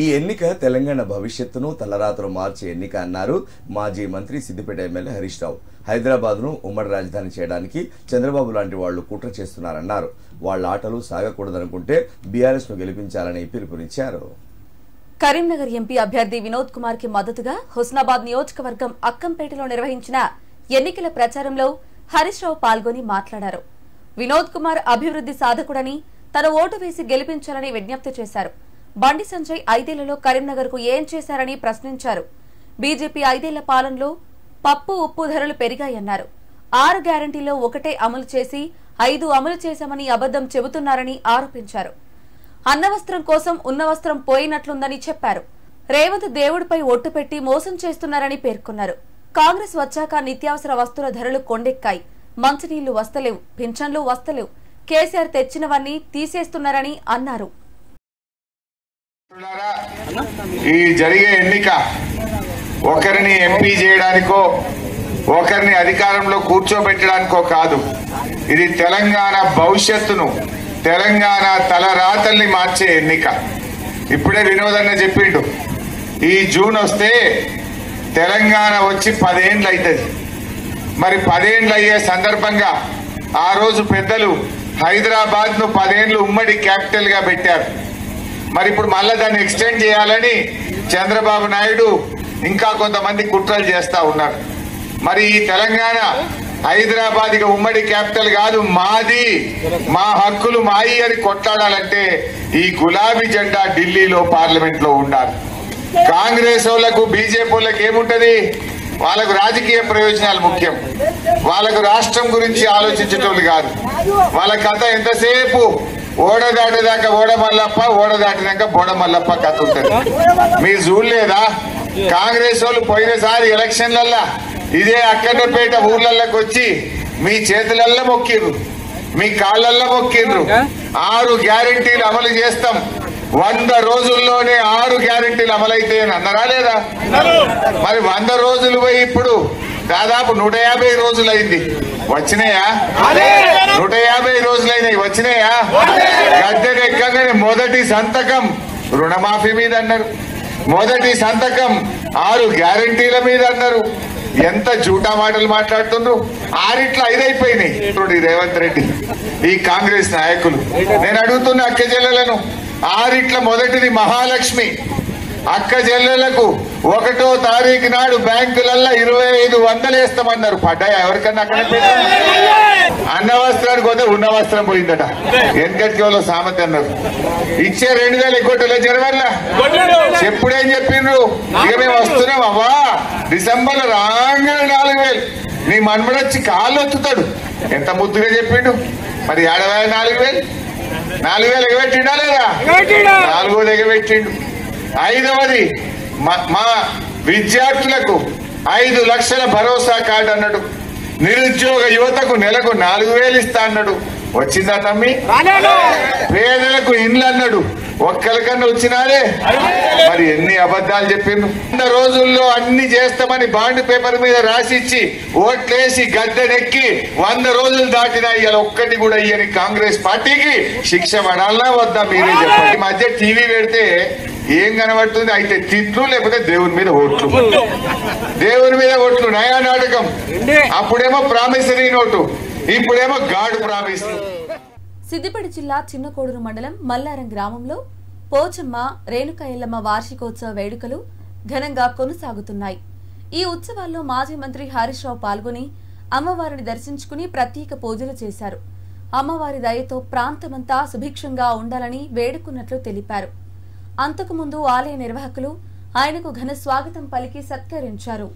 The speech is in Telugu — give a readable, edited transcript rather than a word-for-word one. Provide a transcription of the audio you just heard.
ఈ ఎన్నిక తెలంగాణ భవిష్యత్తును తలరాతను మార్చే ఎన్నిక అన్నారు మాజీ మంత్రి సిద్దిపేట ఎమ్మెల్యే హరీష్ రావు. హైదరాబాద్ను ఉమ్మడి రాజధాని చేయడానికి చంద్రబాబు లాంటి వాళ్లు కుట్ర చేస్తున్నారన్నారు. వాళ్ళ ఆటలు సాగకూడదనుకుంటే బీఆర్ఎస్ ను గెలిపించాలని పిలుపునిచ్చారు. కరీంనగర్ ఎంపీ అభ్యర్థి వినోద్ కుమార్ కి మద్దతుగా హుస్నాబాద్ నియోజకవర్గం అక్కంపేటలో నిర్వహించిన ఎన్నికల ప్రచారంలో హరీష్ రావు పాల్గొని మాట్లాడారు. వినోద్ కుమార్ అభివృద్ధి సాధకుడని తన ఓటు వేసి గెలిపించాలని విజ్ఞప్తి చేశారు. బండి సంజయ్ 5 ఏళ్లలో కరీంనగర్ కు ఏం చేశారని ప్రశ్నించారు. బీజేపీ 5 ఏళ్ల పాలనలో పప్పు ఉప్పు ధరలు పెరిగాయన్నారు. 6 గ్యారంటీలో ఒకటే అమలు చేసి 5 అమలు చేశామని అబద్దం చెబుతున్నారని ఆరోపించారు. అన్నవస్త్రం కోసం ఉన్నవస్త్రం పోయినట్లుందని చెప్పారు. రేవంత్ దేవుడిపై ఒట్టు పెట్టి మోసం చేస్తున్నారని పేర్కొన్నారు. కాంగ్రెస్ వచ్చాక నిత్యావసర వస్తువుల ధరలు కొండెక్కాయి. మంచినీళ్లు వస్తలేవు, పింఛన్లు వస్తలేవు. కేసీఆర్ తెచ్చినవన్నీ తీసేస్తున్నారని అన్నారు. ఈ జరిగే ఎన్నిక ఒకరిని ఎంపీ చేయడానికో ఒకరిని అధికారంలో కూర్చోబెట్టడానికో కాదు. ఇది తెలంగాణ భవిష్యత్తును, తెలంగాణ తలరాతల్ని మార్చే ఎన్నిక. ఇప్పుడే వినోదన్న చెప్పిండు, ఈ జూన్ వస్తే తెలంగాణ వచ్చి 10 ఏళ్ళు అవుతుంది. మరి 10 ఏళ్ళు అయ్యే సందర్భంగా ఆ రోజు పెద్దలు హైదరాబాద్ ను 10 ఏళ్ళు ఉమ్మడి క్యాపిటల్ గా పెట్టారు. మరి ఇప్పుడు మళ్ళా దాన్ని ఎక్స్టెండ్ చేయాలని చంద్రబాబు నాయుడు ఇంకా కొంతమంది కుట్రలు చేస్తా ఉన్నారు. మరి ఈ తెలంగాణ హైదరాబాద్ ఇక ఉమ్మడి క్యాపిటల్ కాదు, మాది, మా హక్కులు మాయి అని కొట్లాడాలంటే ఈ గులాబీ జెండా ఢిల్లీలో పార్లమెంట్ లో ఉండాలి. కాంగ్రెస్ వాళ్ళకు బీజేపీ వాళ్ళకి ఏముంటది, వాళ్ళకు రాజకీయ ప్రయోజనాలు ముఖ్యం. వాళ్ళకు రాష్ట్రం గురించి ఆలోచించేటోళ్ళు కాదు. వాళ్ళ కథ ఎంతసేపు ఓడ దాటేదాకా ఓడ మల్లప్ప, ఓడ దాటినాక బోడ మల్లప్ప కథ ఉంటుంది. మీరు చూడలేదా? కాంగ్రెస్ వాళ్ళు పోయినసారి ఎలక్షన్లల్లా ఇదే అక్కడపేట ఊర్లలోకి వచ్చి మీ చేతులల్లో మొక్కిర్రు, మీ కాళ్ళల్లో మొక్కిర్రు. 6 గ్యారెంటీలు అమలు చేస్తాం, 100 రోజుల్లోనే 6 గ్యారెంటీలు అమలైతే అన్నారా లేదా? మరి 100 రోజులు పోయి ఇప్పుడు దాదాపు 150 రోజులైంది. వచ్చినాయా? 150 రోజులైనాయి. వచ్చినాయా? గద్దెనెక్కగానే మొదటి సంతకం రుణమాఫీ మీద అన్నారు, మొదటి సంతకం 6 గ్యారెంటీల మీద అన్నారు. ఎంత జూటా మాటలు మాట్లాడుతుండ్రు. 6 5 అయిపోయినాయి. రేవంత్ రెడ్డి, ఈ కాంగ్రెస్ నాయకులు, నేను అడుగుతున్న అక్క చెల్లెలను, 6 మొదటిది మహాలక్ష్మి. అక్క చెల్లెలకు 1వ తారీఖు నాడు బ్యాంకులల్లో 2500 వేస్తామన్నారు. పడ్డాయా ఎవరికన్నా? అక్కడ అన్న వస్త్రానికి పోతే ఉన్న వస్త్రం పోయిందట. వెనకటికి వాళ్ళు సామెత అన్నారు. ఇచ్చే 2000 ఎగ్గొట్టలే జనవరిలో. చెప్పుడేం చెప్పిండ్రు? ఇక మేము వస్తున్నాం అవ్వా, డిసెంబర్ రాగానే 4000. నీ మన్మడొచ్చి కాళ్ళు ఒత్తుతాడు. ఎంత ముద్దుగా చెప్పిండు. మరి 4,000 4,000 ఎగబెట్టిండా లేదా? 4వ ఎగబెట్టిండు. 5వది మా విద్యార్థులకు 5 లక్షల భరోసా కార్డు అన్నాడు. నిరుద్యోగ యువతకు నెలకు 4,000 ఇస్తా అన్నాడు. వచ్చిందా తమ్మి? పేదలకు ఇండ్లు అన్నాడు. ఒక్కరికన్నా వచ్చినారే? మరి ఎన్ని అబద్ధాలు చెప్పిండ్రు. 100 రోజుల్లో అన్ని చేస్తామని బాండ్ పేపర్ మీద రాసిచ్చి ఓట్లేసి గద్దెనెక్కి 100 రోజులు దాటినా ఇవాళ ఒక్కటి కూడా ఇయ్యని కాంగ్రెస్ పార్టీకి శిక్ష పడాలన్నా వద్దా? మీరే చెప్పండి. ఈ మధ్య టీవీ పెడితే ఏం కనబడుతుంది? అయితే తిట్లు, లేకపోతే దేవుని మీద ఓట్లు. దేవుని మీద ఓట్లు నయా నాటకం. అప్పుడేమో ప్రామిసరీ నోటు, ఇప్పుడేమో గాడు ప్రామిస్. సిద్దిపేట జిల్లా చిన్నకోడూరు మండలం మల్లారం గ్రామంలో పోచమ్మ రేణుక ఎల్లమ్మ వార్షికోత్సవ వేడుకలు ఘనంగా కొనసాగుతున్నాయి. ఈ ఉత్సవాల్లో మాజీ మంత్రి హరీష్ రావు పాల్గొని అమ్మవారిని దర్శించుకుని ప్రత్యేక పూజలు చేశారు. అమ్మవారి దయతో ప్రాంతమంతా సుభిక్షంగా ఉండాలని వేడుకున్నట్లు తెలిపారు. అంతకుముందు ఆలయ నిర్వాహకులు ఆయనకు ఘన స్వాగతం పలికి సత్కరించారు.